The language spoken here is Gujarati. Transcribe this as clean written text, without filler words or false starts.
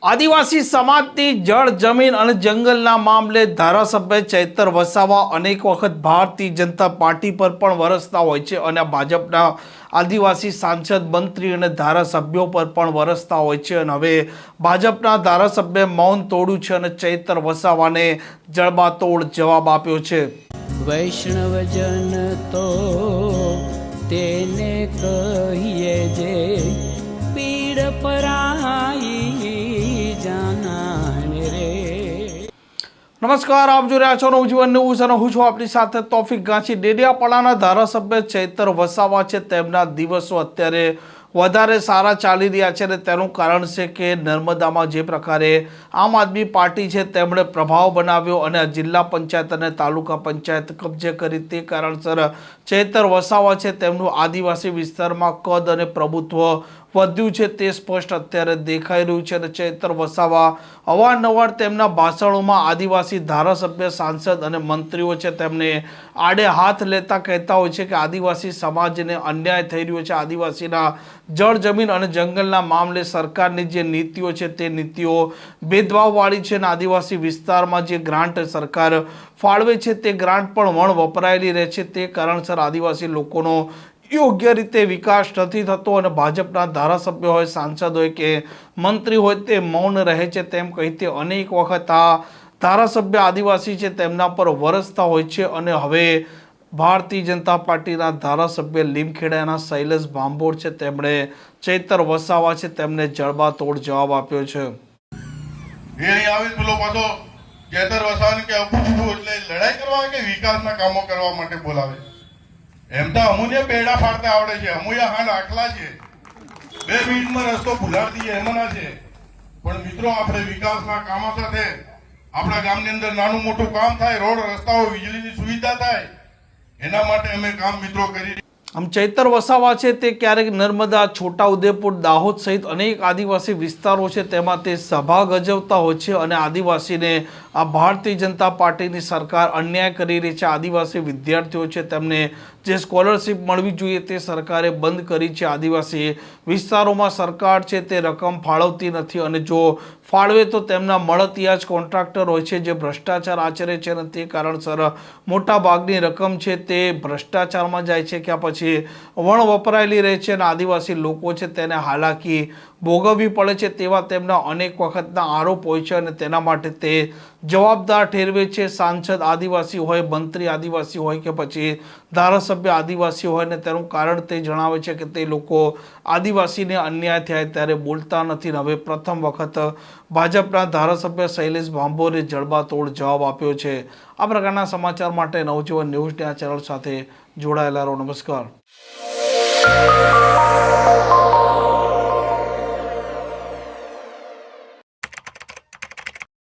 આદિવાસી સમાજની જળ જમીન અને જંગલના મામલે ધારાસભ્ય ચૈતર વસાવા અનેક વખત ભારતીય જનતા પાર્ટી પર પણ વરસતા હોય છે અને ભાજપના આદિવાસી સાંસદ મંત્રી અને ધારાસભ્યો પર પણ વરસતા હોય છે અને હવે ભાજપના ધારાસભ્ય મૌન તોડ્યું છે અને ચૈતર વસાવાને જડબાતોડ જવાબ આપ્યો છે। વૈષ્ણવજન તો તેને કહીએ જે પીડ પરાઈ જાનાને રે। નમસ્કાર, આપ જોઈ રહ્યા છો નવજીવન ન્યૂઝ અને હું છું આપની સાથે તોફિક ગાંચી। ડેડિયાપાડાના ધારાસભ્ય ચૈતર વસાવા છે, તેમના દિવસો અત્યારે વધારે સારા ચાલી રહ્યા છે અને તેનું કારણ છે કે નર્મદામાં જે પ્રકારે આમ આદમી પાર્ટી છે તેમણે પ્રભાવ બનાવ્યો અને જિલ્લા પંચાયત અને તાલુકા પંચાયત કબજે કરી, તે કારણસર ચૈતર વસાવા છે તેમનું આદિવાસી વિસ્તારમાં કદ અને પ્રભુત્વ વધ્યું છે, તે સ્પષ્ટ અત્યારે દેખાઈ રહ્યું છે। અને ચૈતર વસાવા અવારનવાર તેમના ભાષણોમાં આદિવાસી ધારાસભ્ય, સાંસદ અને મંત્રીઓ છે તેમને આડે હાથ લેતા કહેતા હોય છે કે આદિવાસી સમાજને અન્યાય થઈ રહ્યો છે, આદિવાસીના જળ જમીન અને જંગલના મામલે સરકારની જે નીતિઓ છે તે નીતિઓ ભેદભાવવાળી છે અને આદિવાસી વિસ્તારમાં જે ગ્રાન્ટ સરકાર ફાળવે છે તે ગ્રાન્ટ પણ વણ વપરાયેલી રહે છે, તે કારણસર આદિવાસી લોકોનો યોગ્ય રીતે વિકાસ નથી થતો અને ભાજપના ધારાસભ્ય હોય, સાંસદ હોય કે મંત્રી હોય તે મૌન રહે છે તેમ કહી તે અનેક વખત આ ધારાસભ્ય આદિવાસી છે તેમના પર વરસતા હોય છે। અને હવે ભારતીય જનતા પાર્ટીના ધારાસભ્ય લીમખેડાના શૈલેષ ભાંભોર છે તેમણે ચૈતર વસાવા છે તેમને જડબાતોડ જવાબ આપ્યો છે। ચૈતર વસાવાને કે એટલે લડાઈ કરવા કે વિકાસના કામો કરવા માટે બોલાવે। એમ તો અમુને બેડા ફાડતા આવડે છે, અમુયા હાલ આટલા છે, 2 મિનિટમાં રસ્તો ભૂલાડી દઈએ એમાં છે। પણ મિત્રો, આપણે વિકાસના કામો સાથે આપણા ગામની અંદર નાનું મોટું કામ થાય, રોડ રસ્તાઓ વીજળીની સુવિધા થાય, એના માટે અમે કામ મિત્રો કરી। આમ ચૈતર વસાવા છે તે ક્યારેક નર્મદા, છોટાઉદેપુર, દાહોદ સહિત અનેક આદિવાસી વિસ્તારો છે તેમાં તે સભા ગજવતા હોય છે અને આદિવાસીને આ ભારતીય જનતા પાર્ટીની સરકાર અન્યાય કરી રહી છે। આદિવાસી વિદ્યાર્થીઓ છે તેમને જે સ્કોલરશિપ મળવી જોઈએ તે સરકારે બંધ કરી છે। આદિવાસી વિસ્તારોમાં સરકાર છે તે રકમ ફાળવતી નથી અને જો ફાળવે તો તેમના મળતિયા જ કોન્ટ્રાક્ટર હોય છે જે ભ્રષ્ટાચાર આચરે છે અને તે કારણસર મોટા ભાગની રકમ છે તે ભ્રષ્ટાચારમાં જાય છે કે પછી વણ વપરાયેલી રહે છે અને આદિવાસી લોકો છે તેને હાલાકી ભોગવવી પડે છે તેવા તેમના અનેક વખતના આરોપ હોય છે અને તેના માટે તે જવાબદાર ઠેરવે છે। સાંસદ આદિવાસી હોય, મંત્રી આદિવાસી હોય કે પછી ધારાસભ્ય આદિવાસી હોય ને તેનું કારણ તે જણાવે છે કે તે લોકો આદિવાસીને અન્યાય થાય ત્યારે બોલતા નથી। હવે પ્રથમ વખત ભાજપના ધારાસભ્ય શૈલેષ ભાંભોરે જડબાતોડ જવાબ આપ્યો છે। આ પ્રકારના સમાચાર માટે નવજીવન ન્યૂઝની આ ચેનલ સાથે જોડાયેલા રહો। નમસ્કાર।